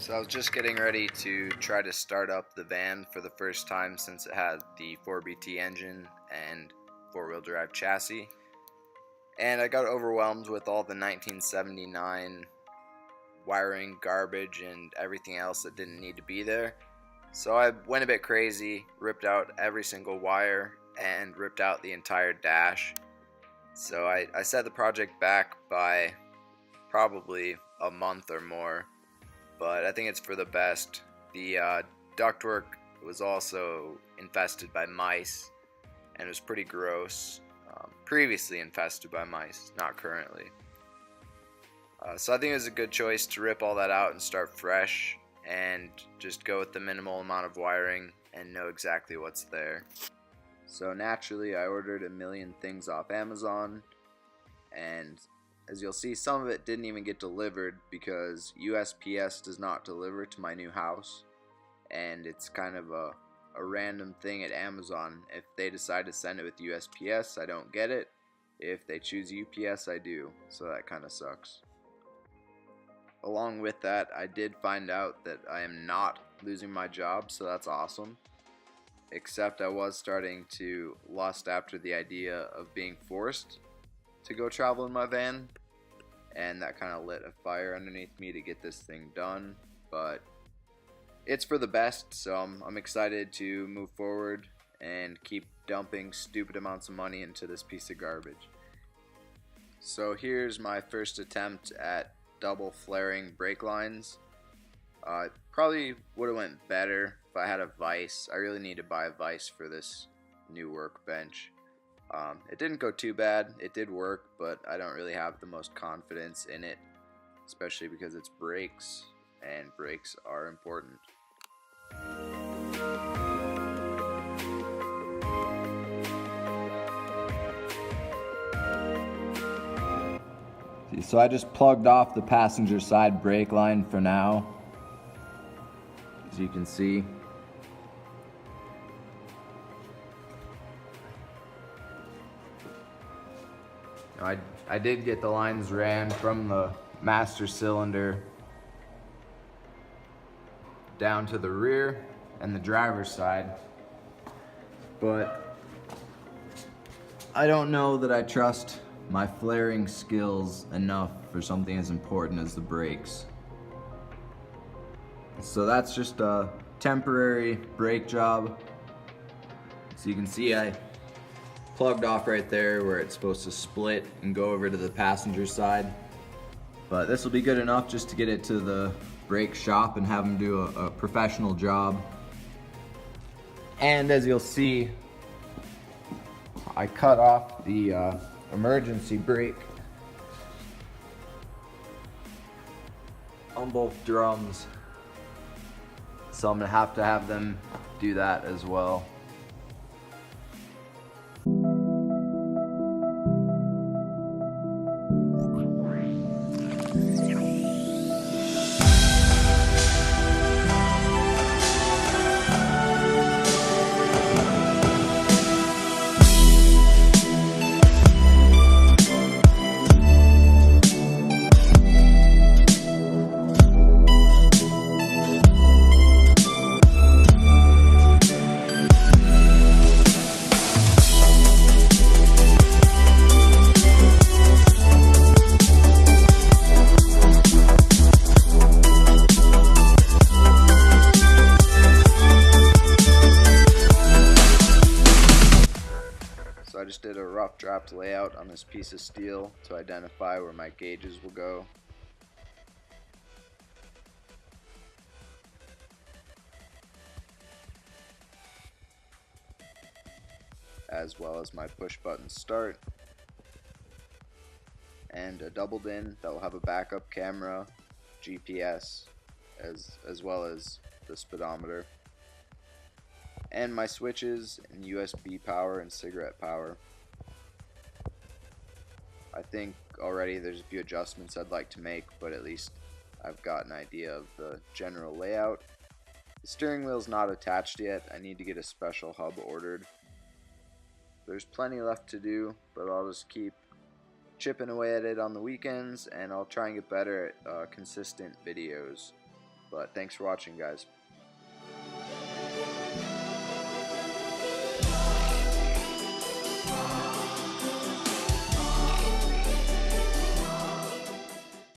So I was just getting ready to try to start up the van for the first time since it had the 4BT engine and four-wheel drive chassis. And I got overwhelmed with all the 1979 wiring garbage and everything else that didn't need to be there. So I went a bit crazy, ripped out every single wire and ripped out the entire dash. So I set the project back by probably a month or more, but I think it's for the best. The ductwork was also infested by mice, and it was pretty gross. Previously infested by mice, not currently. So I think it was a good choice to rip all that out and start fresh, and just go with the minimal amount of wiring and know exactly what's there. So naturally I ordered a million things off Amazon, and as you'll see, some of it didn't even get delivered because USPS does not deliver to my new house, and it's kind of a random thing at Amazon. If they decide to send it with USPS, I don't get it. If they choose UPS, I do, so that kind of sucks. Along with that, I did find out that I am not losing my job, so that's awesome. Except I was starting to lust after the idea of being forced to go travel in my van, and that kind of lit a fire underneath me to get this thing done. But it's for the best, so I'm excited to move forward and keep dumping stupid amounts of money into this piece of garbage. So here's my first attempt at double flaring brake lines. Probably would have went better if I had a vise. I really need to buy a vise for this new workbench. It didn't go too bad. It did work, but I don't really have the most confidence in it, especially because it's brakes, and brakes are important. So I just plugged off the passenger side brake line for now, as you can see. I did get the lines ran from the master cylinder down to the rear and the driver's side, but I don't know that I trust my flaring skills enough for something as important as the brakes. So that's just a temporary brake job. So you can see I plugged off right there where it's supposed to split and go over to the passenger side. But this will be good enough just to get it to the brake shop and have them do a professional job. And as you'll see, I cut off the emergency brake on both drums, so I'm gonna have to have them do that as well. I just did a rough draft layout on this piece of steel to identify where my gauges will go. As well as my push button start. And a doubled in that will have a backup camera, GPS, as well as the speedometer. And my switches and USB power and cigarette power. I think already there's a few adjustments I'd like to make, but at least I've got an idea of the general layout. The steering wheel's not attached yet. I need to get a special hub ordered. There's plenty left to do, but I'll just keep chipping away at it on the weekends, and I'll try and get better at consistent videos. But thanks for watching, guys.